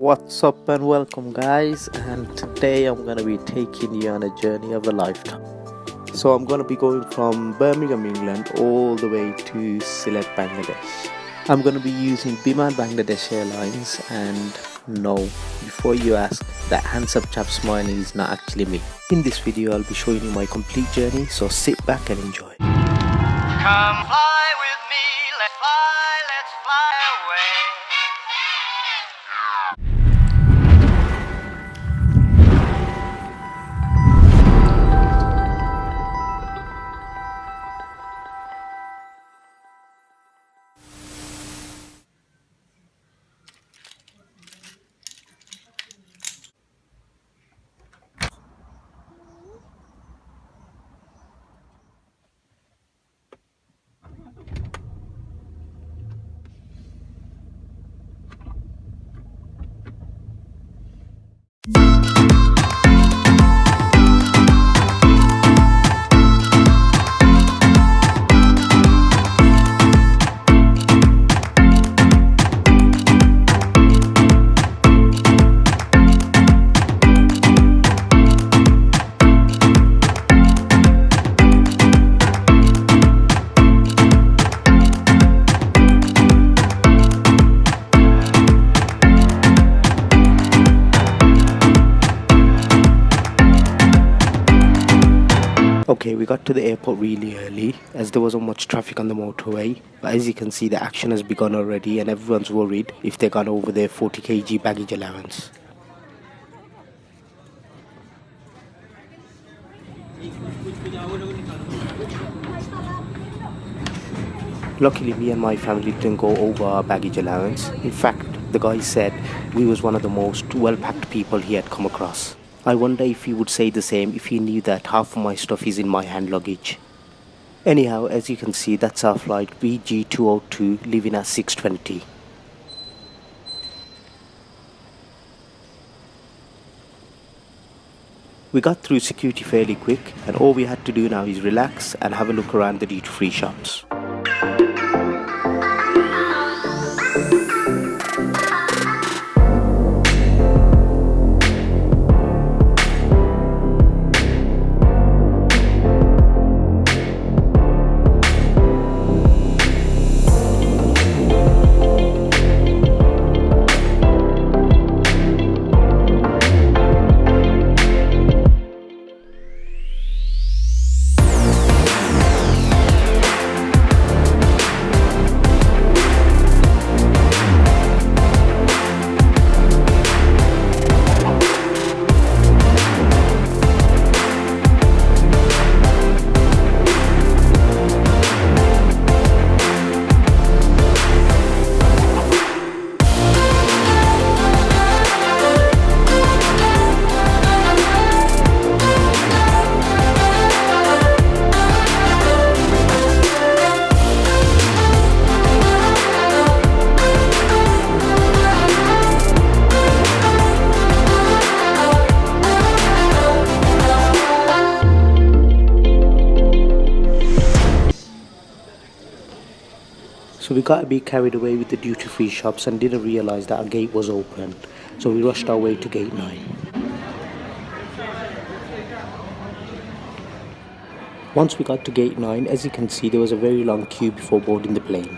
What's up and welcome guys, and today I'm gonna be taking you on a journey of a lifetime. So I'm gonna be going from Birmingham, England all the way to Sylhet, Bangladesh. I'm gonna be using Biman Bangladesh Airlines, and no, before you ask, that handsome chap smiling is not actually me. In this video I'll be showing you my complete journey, so sit back and enjoy. Come fly with me, let's fly away. Okay, we got to the airport really early as there wasn't much traffic on the motorway, but as you can see the action has begun already and everyone's worried if they gone over their 40 kg baggage allowance. Luckily me and my family didn't go over our baggage allowance. In fact, the guy said we was one of the most well-packed people he had come across. I wonder if he would say the same if he knew that half of my stuff is in my hand luggage. Anyhow, as you can see, that's our flight BG202 leaving at 6:20. We got through security fairly quick, and all we had to do now is relax and have a look around the duty-free shops. So we got a bit carried away with the duty-free shops and didn't realise that our gate was open. So we rushed our way to gate 9. Once we got to gate 9, as you can see, there was a very long queue before boarding the plane.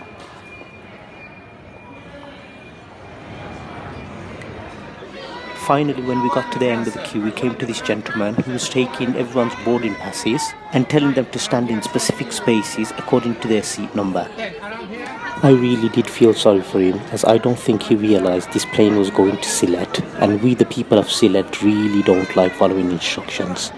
Finally, when we got to the end of the queue, we came to this gentleman who was taking everyone's boarding passes and telling them to stand in specific spaces according to their seat number. I really did feel sorry for him, as I don't think he realised this plane was going to Sylhet, and we the people of Sylhet really don't like following instructions.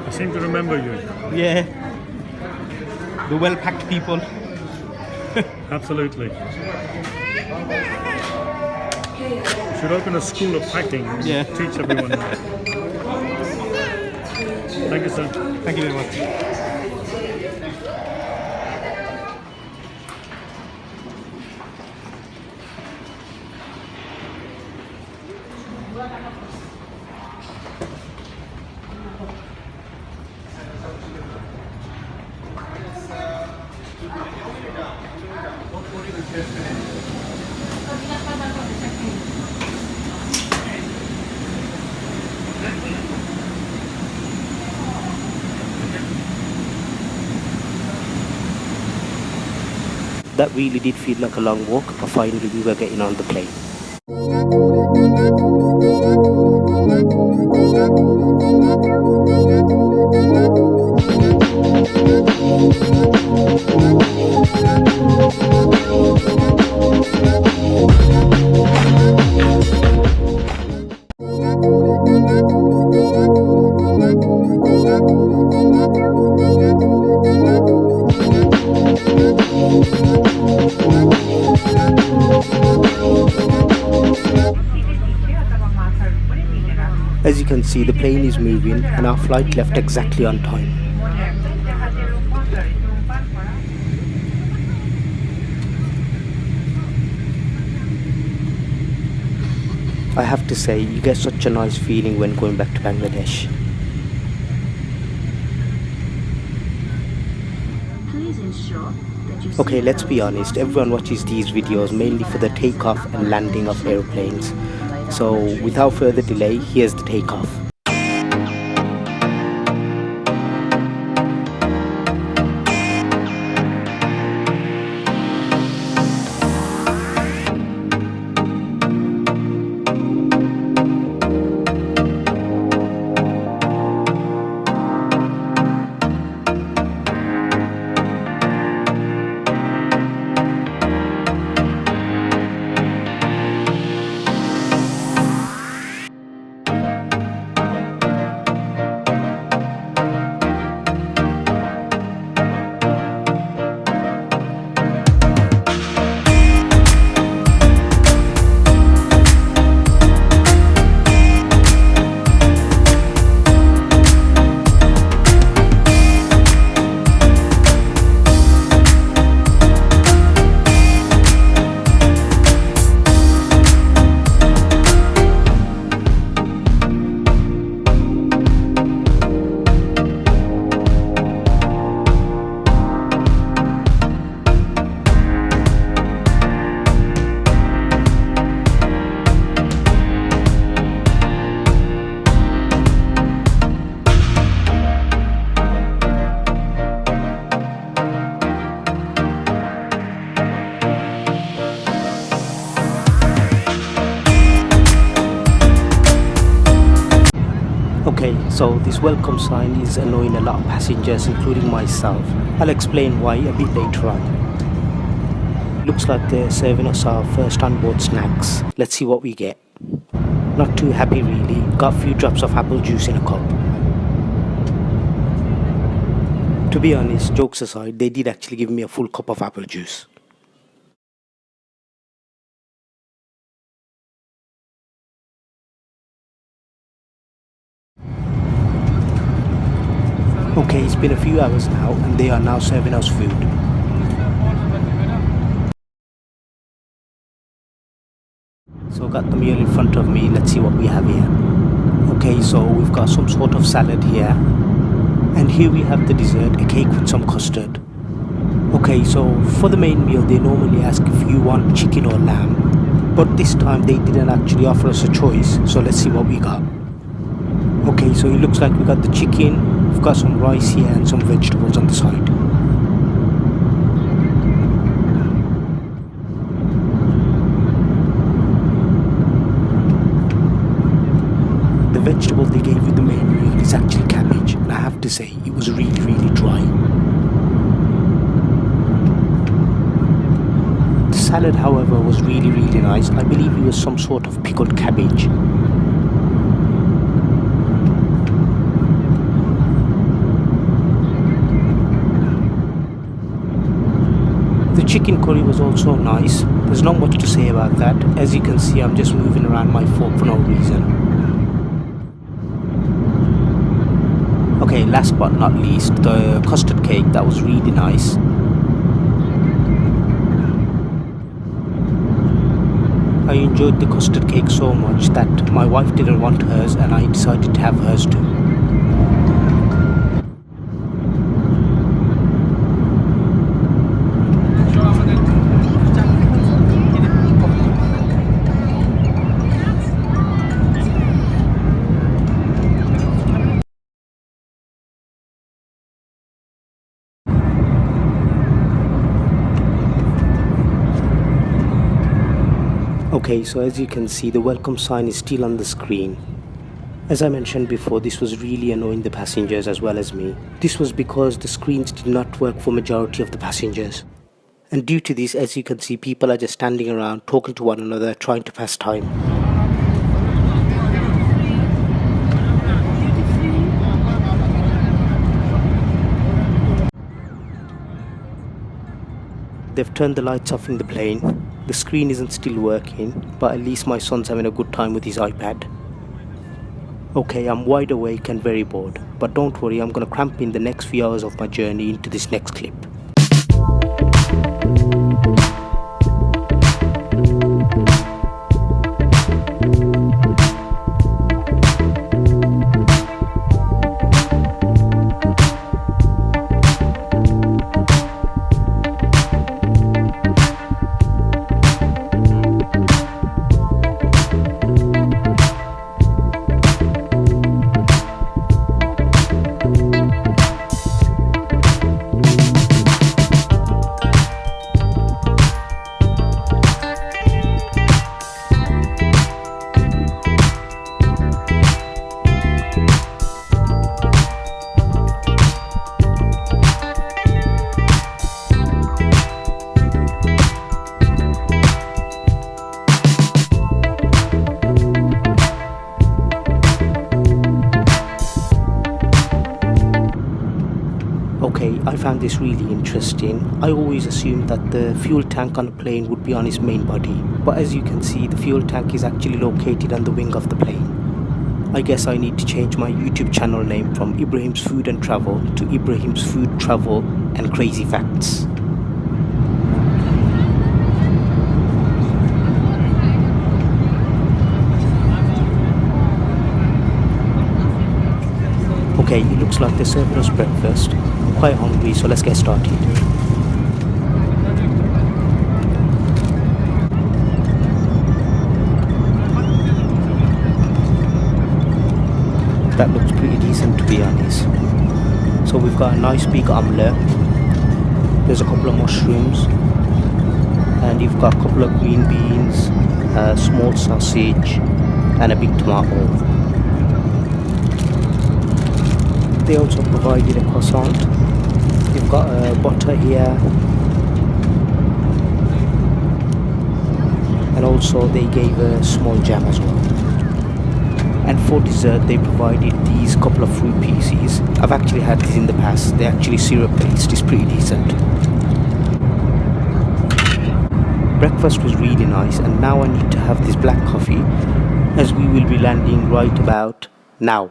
I seem to remember you. Yeah, the well-packed people. Absolutely. Should open a school of packing and Yeah. teach everyone. Thank you, sir. Thank you very much. That really did feel like a long walk, but finally we were getting on the plane. As you can see, the plane is moving and our flight left exactly on time. I have to say, you get such a nice feeling when going back to Bangladesh. Okay, let's be honest, everyone watches these videos mainly for the takeoff and landing of airplanes. So without further delay, here's the takeoff. Okay, so this welcome sign is annoying a lot of passengers, including myself. I'll explain why a bit later on. Looks like they're serving us our first onboard snacks. Let's see what we get. Not too happy really. Got a few drops of apple juice in a cup. To be honest, jokes aside, they did actually give me a full cup of apple juice. Okay, it's been a few hours now and they are now serving us food. So I got the meal in front of me, let's see what we have here. Okay, so we've got some sort of salad here. And here we have the dessert, a cake with some custard. Okay, so for the main meal they normally ask if you want chicken or lamb. But this time they didn't actually offer us a choice, so let's see what we got. Okay, so it looks like we got the chicken, we've got some rice here and some vegetables on the side. The vegetable they gave with the main meal is actually cabbage, and I have to say, it was really dry. The salad, however, was really nice. I believe it was some sort of pickled cabbage. The chicken curry was also nice. There's not much to say about that. As you can see, I'm just moving around my fork for no reason. Okay, last but not least, the custard cake. That was really nice. I enjoyed the custard cake so much that my wife didn't want hers and I decided to have hers too. Okay, so as you can see, the welcome sign is still on the screen. As I mentioned before, this was really annoying the passengers as well as me. This was because the screens did not work for majority of the passengers. And due to this, as you can see, people are just standing around talking to one another, trying to pass time. They've turned the lights off in the plane. The screen isn't still working, but at least my son's having a good time with his iPad. Okay, I'm wide awake and very bored, but don't worry, I'm gonna cramp in the next few hours of my journey into this next clip. Okay, I found this really interesting. I always assumed that the fuel tank on a plane would be on its main body, but as you can see, the fuel tank is actually located on the wing of the plane. I guess I need to change my YouTube channel name from Ibrahim's Food and Travel to Ibrahim's Food, Travel and Crazy Facts. Okay, it looks like they served us breakfast. I'm quite hungry, so let's get started. That looks pretty decent, to be honest. So we've got a nice big omelette. There's a couple of mushrooms. And you've got a couple of green beans, a small sausage, and a big tomato. They also provided a croissant. You've got butter here, and also they gave a small jam as well. And for dessert they provided these couple of fruit pieces. I've actually had these in the past. They're actually syrup based. It's pretty decent. Breakfast was really nice, and now I need to have this black coffee as we will be landing right about now.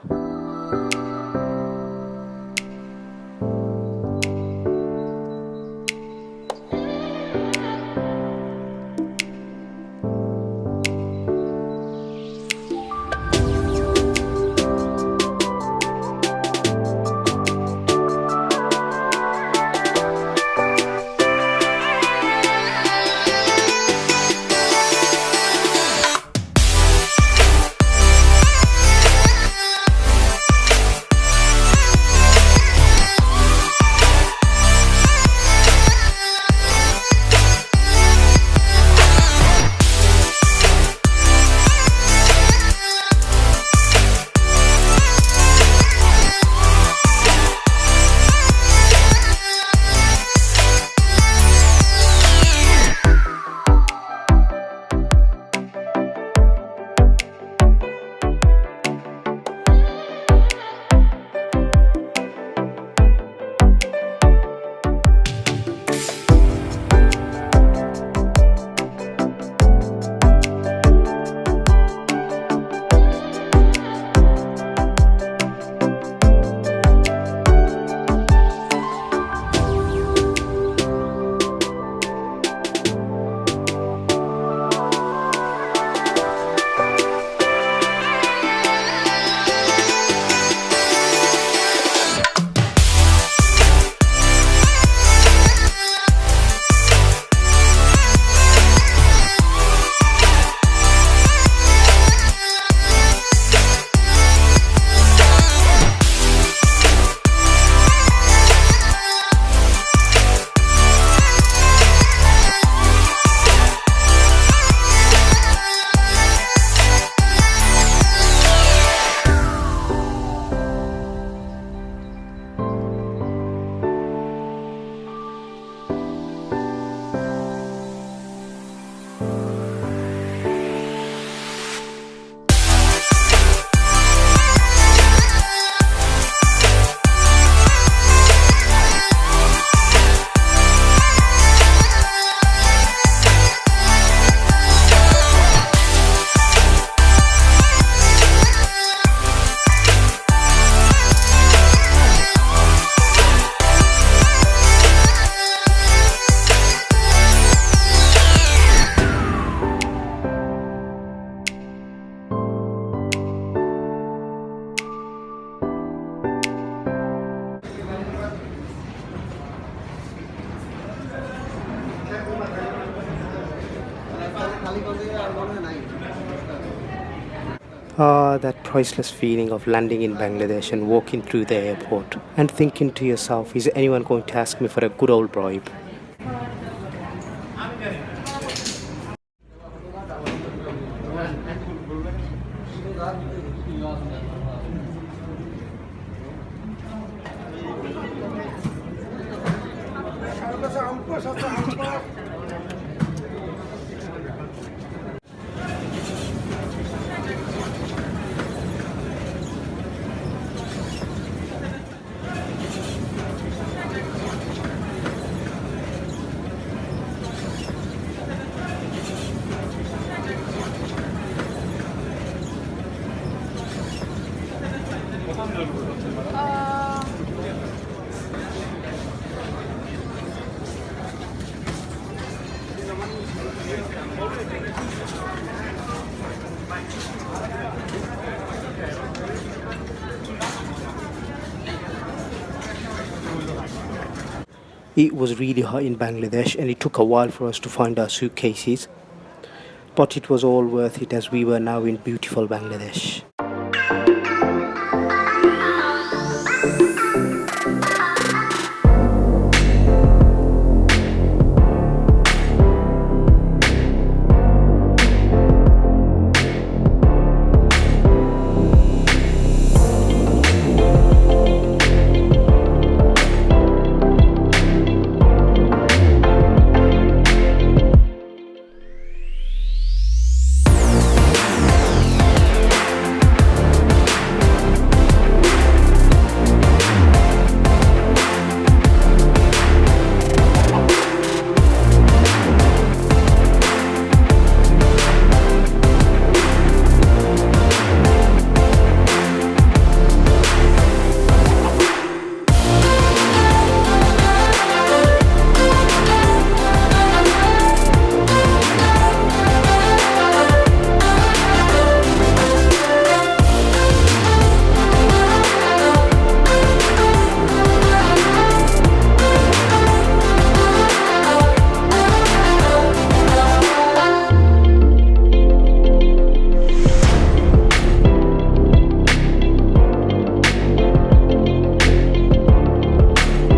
That priceless feeling of landing in Bangladesh and walking through the airport and thinking to yourself, is anyone going to ask me for a good old bribe? It was really hot in Bangladesh and it took a while for us to find our suitcases, but it was all worth it as we were now in beautiful Bangladesh.